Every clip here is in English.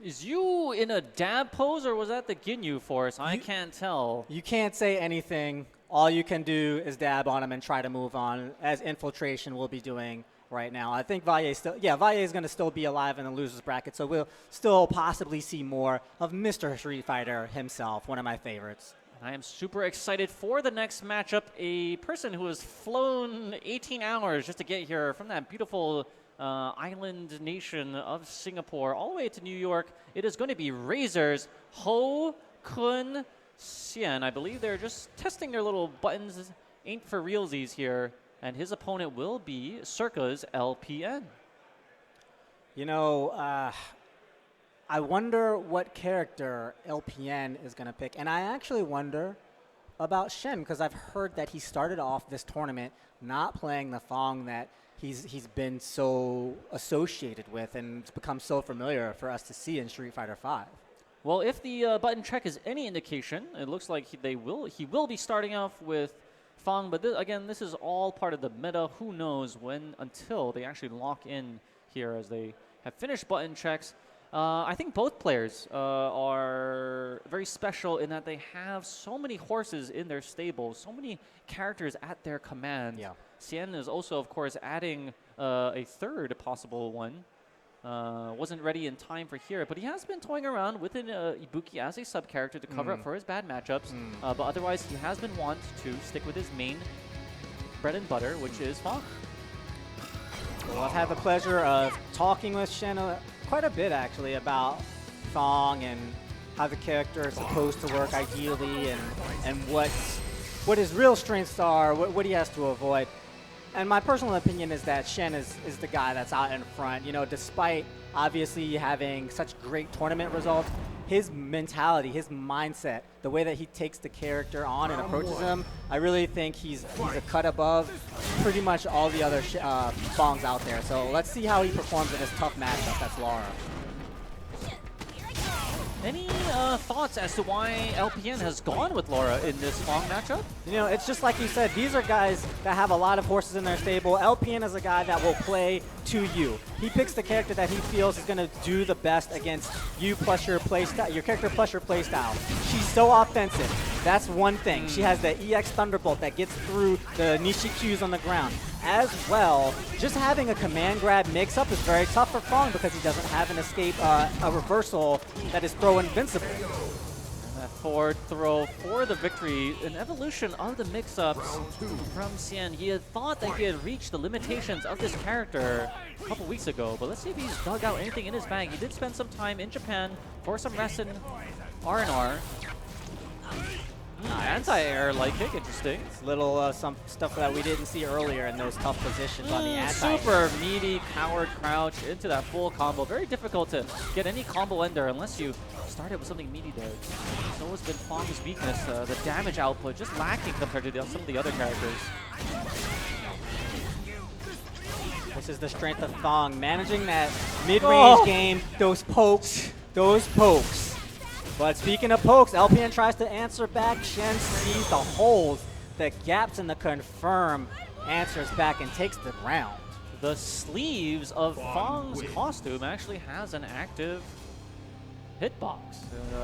Is you in a dab pose, or was that the Ginyu force? I can't tell. You can't say anything. All you can do is dab on him and try to move on, as Infiltration will be doing right now. I think Valle is going to still be alive in the losers bracket, so we'll still possibly see more of Mr. Street Fighter himself, one of my favorites. I am super excited for the next matchup. A person who has flown 18 hours just to get here from that beautiful island nation of Singapore all the way to New York. It is going to be RZR's Ho Kun Xian. I believe they're just testing their little buttons. Ain't for realsies here. And his opponent will be Circa's LPN. You know, I wonder what character LPN is going to pick. And I actually wonder about Xian, because I've heard that he started off this tournament not playing the Fong that he's been so associated with, and it's become so familiar for us to see in Street Fighter V. Well, if the button check is any indication, it looks like he will be starting off with Fong, but again, this is all part of the meta. Who knows when until they actually lock in here as they have finished button checks. I think both players are very special in that they have so many horses in their stables, so many characters at their command. Yeah. Xian is also, of course, adding a third possible one. Wasn't ready in time for here, but he has been toying around with Ibuki as a sub-character to cover up for his bad matchups. But otherwise, he has been wont to stick with his main bread and butter, which is Fong. Well, I've had the pleasure of talking with Xian quite a bit, actually, about Fong and how the character is supposed to work ideally, and what his real strengths are, what he has to avoid. And my personal opinion is that Xian is the guy that's out in front. You know, despite obviously having such great tournament results, his mentality, his mindset, the way that he takes the character on and approaches him, I really think he's a cut above pretty much all the other Fongs out there. So let's see how he performs in this tough matchup. That's Laura. Any thoughts as to why LPN has gone with Laura in this Fong matchup? You know, it's just like you said, these are guys that have a lot of horses in their stable. LPN is a guy that will play to you. He picks the character that he feels is going to do the best against you plus your playstyle, your character plus your playstyle. She's so offensive. That's one thing. She has the EX Thunderbolt that gets through the Nishi Qs on the ground. As well, just having a command grab mix-up is very tough for Fong because he doesn't have an escape, a reversal that is throw invincible. And that forward throw for the victory, an evolution of the mix-ups from Xian. He had thought that he had reached the limitations of this character a couple weeks ago, but let's see if he's dug out anything in his bag. He did spend some time in Japan for some rest in R&R. Anti-air light kick, interesting. It's little some stuff that we didn't see earlier in those tough positions on the anti-air. Super meaty coward crouch into that full combo. Very difficult to get any combo ender unless you start it with something meaty there. It's always been Fong's weakness, the damage output, just lacking compared to some of the other characters. This is the strength of Fong, managing that mid-range game, those pokes. But speaking of pokes, LPN tries to answer back. Xian sees the holes, the gaps in the confirm, answers back and takes the round. The sleeves of Fong's costume actually has an active hitbox.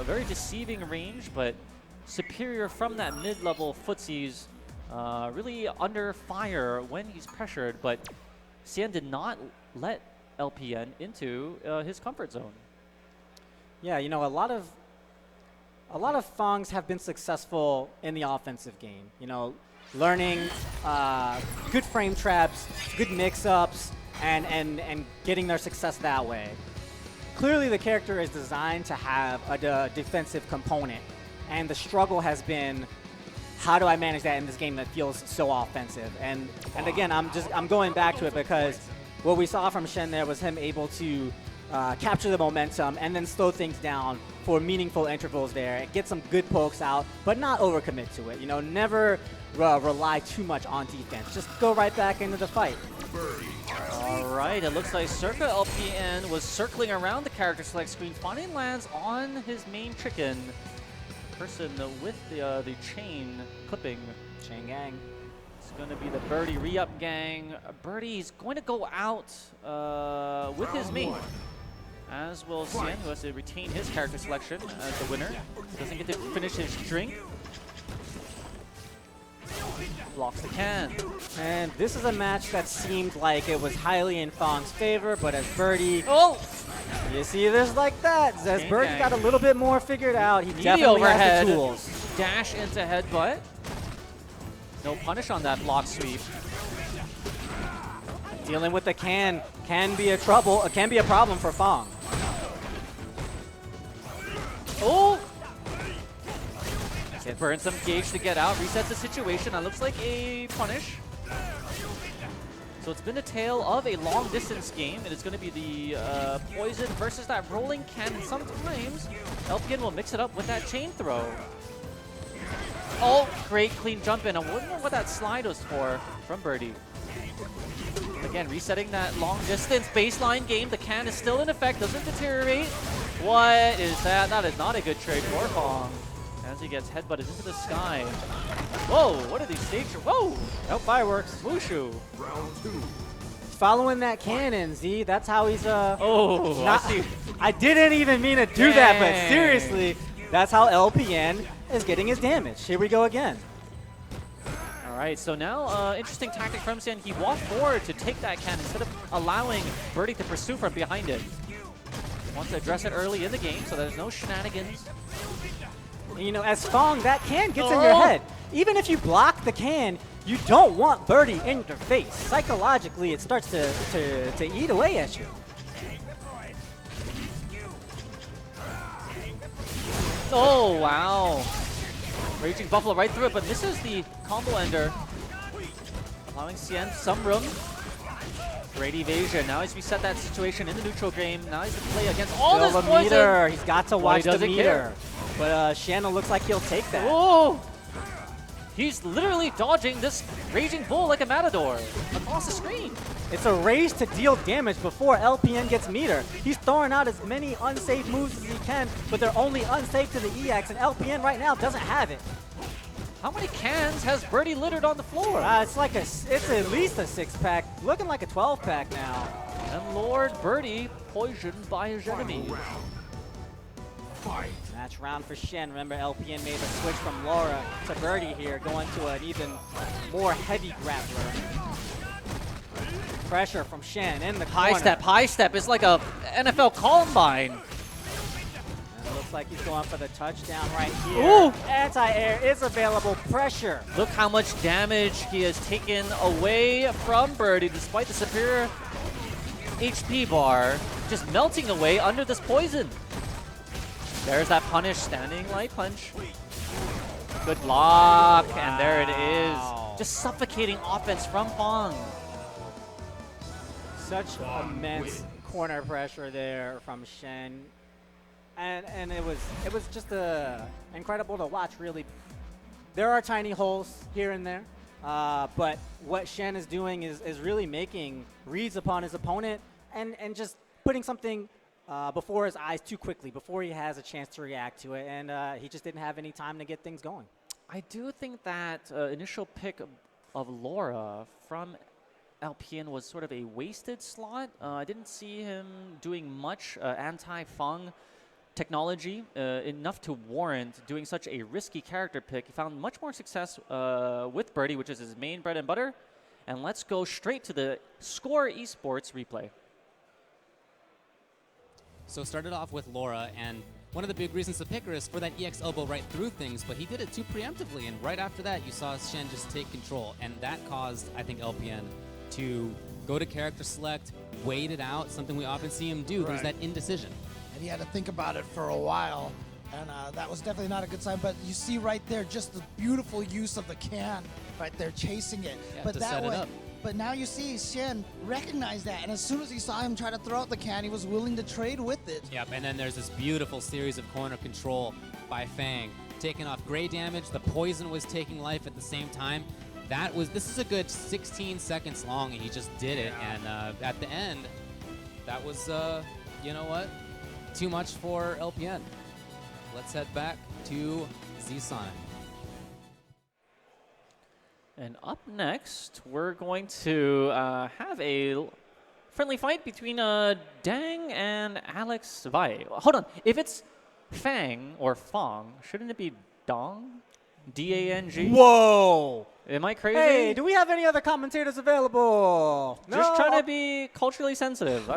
Very deceiving range, but superior from that mid-level footsies. Really under fire when he's pressured, but Xian did not let LPN into his comfort zone. Yeah, you know, a lot of Fongs have been successful in the offensive game. You know, learning good frame traps, good mix-ups, and getting their success that way. Clearly, the character is designed to have a defensive component, and the struggle has been, how do I manage that in this game that feels so offensive? And again, I'm going back to it because what we saw from Xian there was him able to capture the momentum and then slow things down for meaningful intervals there. Get some good pokes out, but not overcommit to it. You know, never rely too much on defense. Just go right back into the fight. All right, it looks like Circa LPN was circling around the character select screen, finding lands on his main chicken. Person with the chain clipping. Chain gang. It's going to be the Birdie re-up gang. Birdie's going to go out with his mate. as will Xian, who has to retain his character selection as the winner. Doesn't get to finish his drink. Blocks the can. And this is a match that seemed like it was highly in Fong's favor, but as Birdie, Oh! you see this like that. As Dang, Birdie dang. got a little bit more figured out. He Knee definitely overhead. has the tools. Dash into headbutt. No punish on that block sweep. Dealing with the can be a problem for Fong. Oh! It burns some gauge to get out, resets the situation. That looks like a punish. So it's been a tale of a long distance game. It is going to be the poison versus that rolling can. Sometimes LPN will mix it up with that chain throw. Oh, great clean jump in. I wonder what that slide was for from Birdie. Again, resetting that long distance baseline game. The can is still in effect, doesn't deteriorate. What is that? That is not a good trade for Fong. As he gets headbutted into the sky. Whoa, what are these stage? Whoa! Oh, fireworks. Wushu. Following that cannon, Z. That's how he's Oh, not, I see. I didn't even mean to do that, but Dang. seriously, that's how LPN is getting his damage. Here we go again. All right, so now interesting tactic from Xian. He walked forward to take that can instead of allowing Birdie to pursue from behind it. Wants to address it early in the game so there's no shenanigans. You know, as Fong, that can gets in your head. Even if you block the can, you don't want Birdie in your face. Psychologically, it starts to eat away at you. Oh, wow. Raging Buffalo right through it, but misses the combo ender. Allowing Xian some room. Great evasion. Now he's reset that situation in the neutral game. Now he's to play against all Still this the poison. meter. He's got to watch the doesn't meter. care. But Shannon looks like he'll take that. Oh! He's literally dodging this Raging Bull like a matador across the screen. It's a race to deal damage before LPN gets meter. He's throwing out as many unsafe moves as he can, but they're only unsafe to the EX, and LPN right now doesn't have it. How many cans has Birdie littered on the floor? It's at least a 6-pack, looking like a 12-pack now. And Lord Birdie poisoned by his enemies. Match round for Shen. Remember, LPN made the switch from Laura to Birdie here, going to an even more heavy grappler. Pressure from Shen in the corner. High step. It's like a NFL Columbine. And it looks like he's going for the touchdown right here. Ooh! Anti-air is available. Pressure. Look how much damage he has taken away from Birdie despite the superior HP bar just melting away under this poison. There's that punish, standing light punch. Good block, and there it is. Just suffocating offense from Fong. Such immense corner pressure there from Shen. And it was just incredible to watch, really. There are tiny holes here and there, but what Shen is doing is really making reads upon his opponent and just putting something before his eyes too quickly, before he has a chance to react to it, and he just didn't have any time to get things going. I do think that initial pick of Laura from LPN was sort of a wasted slot. I didn't see him doing much anti-Fong technology enough to warrant doing such a risky character pick. He found much more success with Birdie, which is his main bread and butter. And let's go straight to the Score Esports replay. So started off with Laura, and one of the big reasons to pick her is for that EX elbow right through things, but he did it too preemptively, and right after that you saw Shen just take control, and that caused, I think, LPN to go to character select, wait it out, something we often see him do. Right. There's that indecision. And he had to think about it for a while, and that was definitely not a good sign. But you see right there just the beautiful use of the can right there, chasing it. Yeah, but to that set it way, up. but now you see Xian recognize that, and as soon as he saw him try to throw out the can, he was willing to trade with it. Yep, and then there's this beautiful series of corner control by Fang, taking off gray damage. The poison was taking life at the same time. This is a good 16 seconds long, and he just did it. And at the end, that was, you know what? Too much for LPN. Let's head back to Z-Sonic. And up next, we're going to have a friendly fight between Dang and Alex Vai. Hold on. If it's Fang or Fong, shouldn't it be Dong? D-A-N-G? Whoa! Am I crazy? Hey, do we have any other commentators available? Just No? trying to be culturally sensitive.